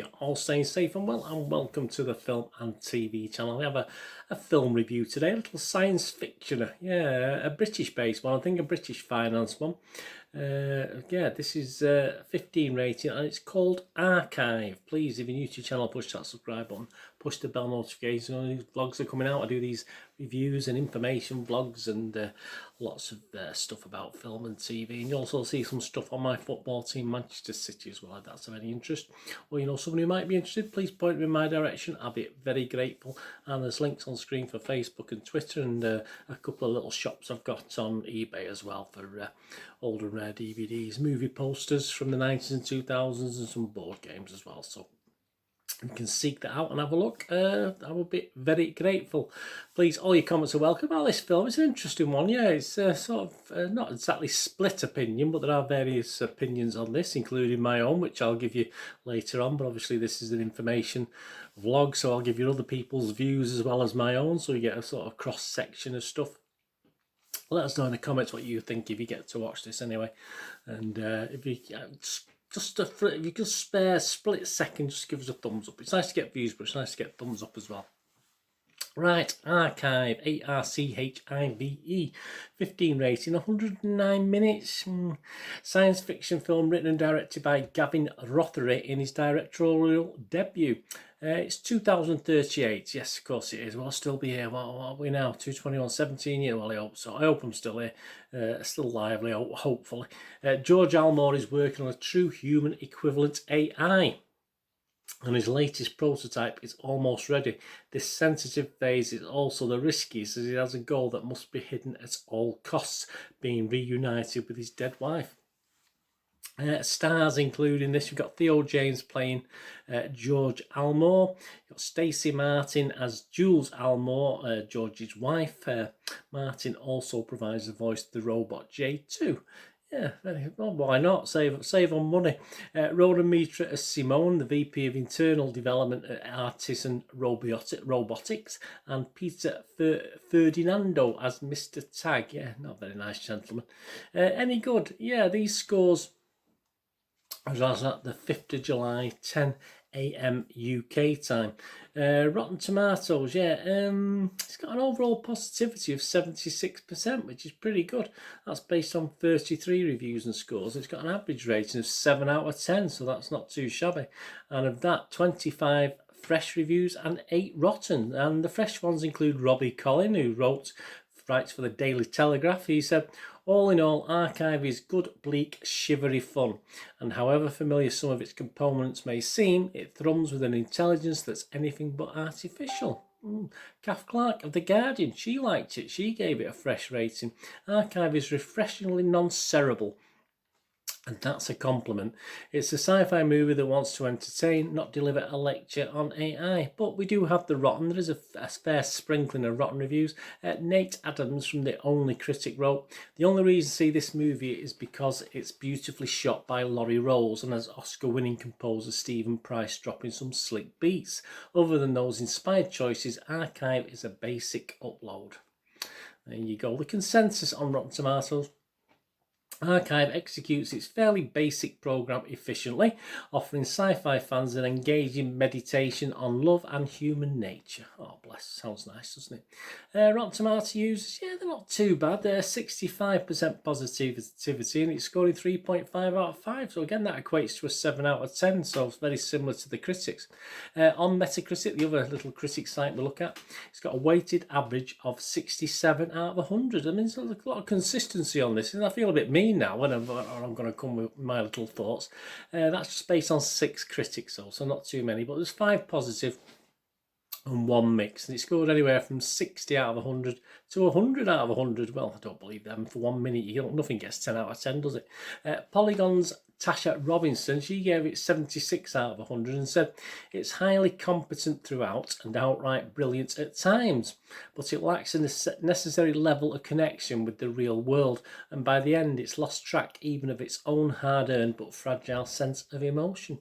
hope you're all staying safe and well, and welcome to the Film and TV channel. We have a film review today, a little science fiction, a British-based one, I think a British finance one. This is 15 rating and it's called Archive. Please, if you're new to the channel, push that subscribe button, push the bell notification. These vlogs are coming out. I do these reviews and information vlogs and lots of stuff about film and TV, and you also see some stuff on my football team Manchester City as well, if that's of any interest, or you know someone who might be interested, please point them in my direction. I'll be very grateful. And there's links on screen for Facebook and Twitter, and a couple of little shops I've got on eBay as well for old and rare DVDs, movie posters from the 90s and 2000s, and some board games as well, so you can seek that out and have a look. I would be very grateful. Please, all your comments are welcome about this film. It's an interesting one. It's sort of not exactly split opinion, but there are various opinions on this, including my own, which I'll give you later on. But obviously this is an information vlog, so I'll give you other people's views as well as my own, so you get a sort of cross-section of stuff. Let us know in the comments what you think if you get to watch this anyway. And if you... if you could spare a split second, just give us a thumbs up. It's nice to get views, but it's nice to get thumbs up as well. Right, Archive, A-R-C-H-I-V-E, 15 rating, 109 minutes. Science fiction film written and directed by Gavin Rothery in his directorial debut. It's 2038. Yes, of course it is. Well, I'll still be here. What are we now? 221, 17 years. Well, I hope so. I hope I'm still here. Still lively, hopefully. George Almore is working on a true human equivalent AI, and his latest prototype is almost ready. This sensitive phase is also the riskiest, as he has a goal that must be hidden at all costs, being reunited with his dead wife. Stars including this, we've got Theo James playing George Almore. You've got Stacey Martin as Jules Almore, George's wife. Martin also provides the voice of the robot J2. Yeah, well, why not? Save on money. Rhoda Mitra as Simone, the VP of Internal Development at Artisan Robotics, and Peter Ferdinando as Mr. Tag. Yeah, not very nice gentleman. Any good? Yeah, these scores as at the 5th of July, 10 AM UK time. Rotten Tomatoes, it's got an overall positivity of 76%, which is pretty good. That's based on 33 reviews and scores. It's got an average rating of 7 out of 10, so that's not too shabby. And of that, 25 fresh reviews and 8 rotten. And the fresh ones include Robbie Colin, who writes for the Daily Telegraph. He said, all in all, Archive is good, bleak, shivery fun, and however familiar some of its components may seem, it thrums with an intelligence that's anything but artificial. Kath Clark of The Guardian, she liked it. She gave it a fresh rating. Archive is refreshingly non-cerebral, and that's a compliment. It's a sci-fi movie that wants to entertain, not deliver a lecture on AI. But we do have the rotten. There is a fair sprinkling of rotten reviews. Nate Adams from The Only Critic wrote, the only reason to see this movie is because it's beautifully shot by Laurie Rose and has Oscar-winning composer Stephen Price dropping some slick beats. Other than those inspired choices, Archive is a basic upload. There you go. The consensus on Rotten Tomatoes. Archive executes its fairly basic program efficiently, offering sci-fi fans an engaging meditation on love and human nature. Oh, bless. Sounds nice, doesn't it? Rotten Tomato users, they're not too bad. They're 65% positivity, and it's scoring 3.5 out of 5. So again, that equates to a 7 out of 10. So it's very similar to the critics. On Metacritic, the other little critic site we look at, it's got a weighted average of 67 out of 100. I mean, there's a lot of consistency on this, and I feel a bit mean now when I'm going to come with my little thoughts. That's just based on 6 critics, so not too many, but there's 5 positive and 1 mixed, and it scored anywhere from 60 out of 100 to 100 out of 100. Well, I don't believe them for 1 minute. Nothing gets 10 out of 10, does it? Polygon's Tasha Robinson, she gave it 76 out of 100 and said it's highly competent throughout and outright brilliant at times, but it lacks a necessary level of connection with the real world, and by the end it's lost track even of its own hard-earned but fragile sense of emotion.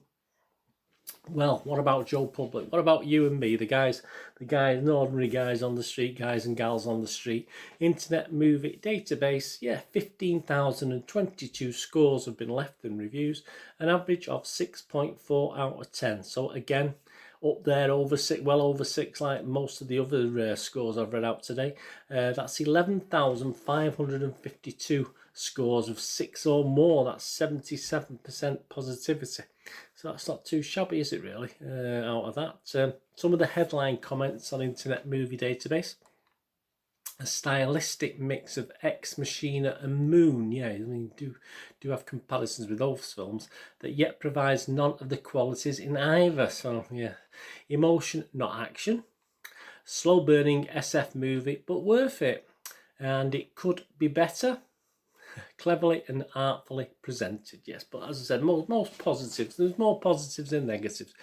Well, what about Joe Public? What about you and me, the guys, the ordinary guys on the street, guys and gals on the street? Internet Movie Database, yeah, 15,022 scores have been left in reviews, an average of 6.4 out of 10. So again, up there over 6, well over 6, like most of the other scores I've read out today. That's 11,552 scores of 6 or more. That's 77% positivity. So that's not too shabby, is it really, out of that? Some of the headline comments on Internet Movie Database. A stylistic mix of Ex Machina and Moon. Yeah, I mean, do have comparisons with those films, that yet provides none of the qualities in either. So, yeah. Emotion, not action. Slow burning SF movie, but worth it. And it could be better. Cleverly and artfully presented, yes. But as I said, most positives. There's more positives than negatives.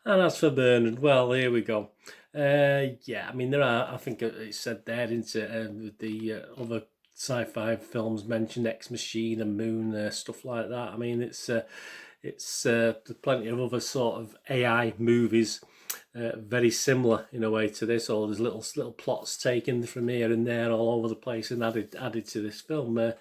And as for Bernard, well, here we go. Yeah, I mean, there are, I think it said there, into the other sci-fi films mentioned, Ex Machina, Moon, stuff like that. I mean, it's there's plenty of other sort of AI movies very similar in a way to this, or there's little plots taken from here and there all over the place and added to this film.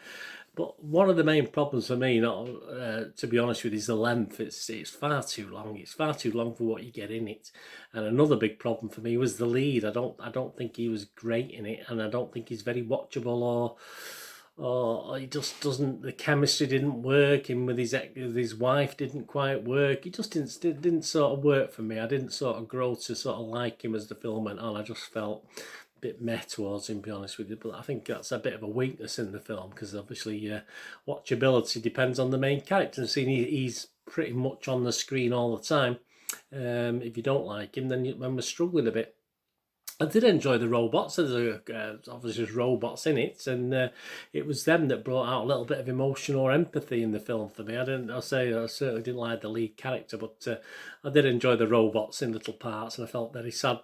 But one of the main problems for me, not to be honest with you, is the length. It's far too long. It's far too long for what you get in it. And another big problem for me was the lead. I don't think he was great in it, and I don't think he's very watchable, or he just doesn't. The chemistry didn't work. Him with his wife didn't quite work. He just didn't sort of work for me. I didn't sort of grow to sort of like him as the film went on. I just felt bit meh towards him, to be honest with you, but I think that's a bit of a weakness in the film, because obviously watchability depends on the main character, and seeing he's pretty much on the screen all the time. If you don't like him, then we're struggling a bit. I did enjoy the robots. There's obviously there's robots in it, and it was them that brought out a little bit of emotion or empathy in the film for me. I certainly didn't like the lead character, but I did enjoy the robots in little parts, and I felt very sad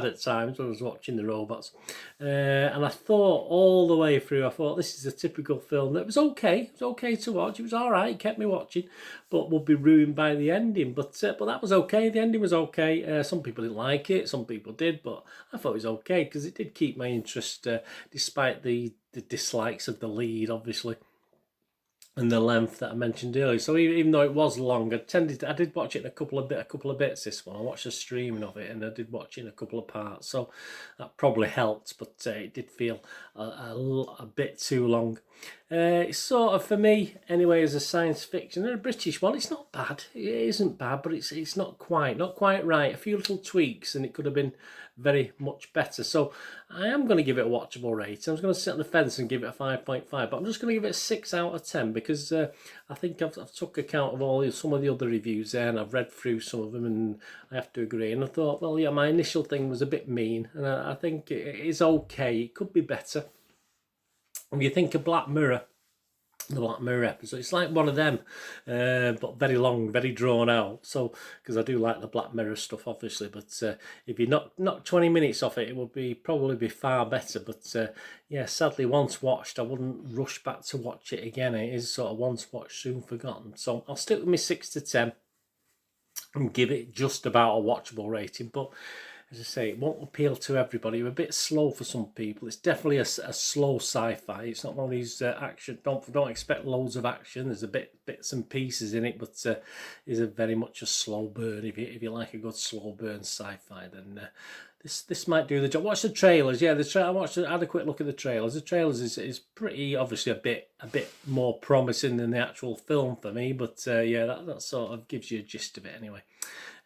at times when I was watching the robots. And I thought all the way through, I thought this is a typical film that was okay. It was okay to watch. It was all right. It kept me watching, but would be ruined by the ending. But that was okay. The ending was okay. Some people didn't like it. Some people did, but I thought it was okay because it did keep my interest, despite the dislikes of the lead, obviously, and the length that I mentioned earlier. So even though it was long, I did watch it in a couple of bits. This one, I watched a streaming of it, and I did watch it in a couple of parts. So that probably helped, but it did feel a bit too long. It's sort of, for me anyway, as a science fiction and a British one, it's not bad. It isn't bad, but it's not quite right. A few little tweaks, and it could have been very much better. So I am going to give it a watchable rating. I was going to sit on the fence and give it a 5.5, but I'm just going to give it a 6 out of 10 because I think I've took account of some of the other reviews there, and I've read through some of them, and I have to agree. And I thought, well, yeah, my initial thing was a bit mean, and I think it is okay. It could be better. If you think of Black Mirror, the Black Mirror episode, it's like one of them, but very long, very drawn out. So, because I do like the Black Mirror stuff, obviously, but if you knock 20 minutes off it, it would probably be far better. But yeah, sadly, once watched, I wouldn't rush back to watch it again. It is sort of once watched, soon forgotten. So I'll stick with my 6 to 10 and give it just about a watchable rating. But as I say, it won't appeal to everybody. We're a bit slow for some people. It's definitely a slow sci-fi. It's not one of these action. Don't expect loads of action. There's bits and pieces in it, but it's very much a slow burn. If you like a good slow burn sci-fi, then this might do the job. Watch the trailers. Yeah, I had a quick look at the trailers. The trailers is pretty obviously a bit more promising than the actual film for me. But yeah, that sort of gives you a gist of it anyway.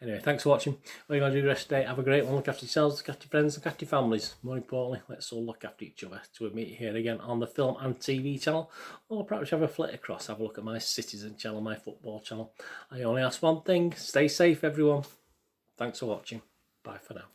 Anyway, thanks for watching. What are you going to do the rest of the day? Have a great one. Look after yourselves, look after your friends, look after your families. More importantly, let's all look after each other. Till we meet here again on the Film and TV channel, or perhaps have a flit across, have a look at my Citizen channel, my football channel. I only ask one thing: stay safe, everyone. Thanks for watching. Bye for now.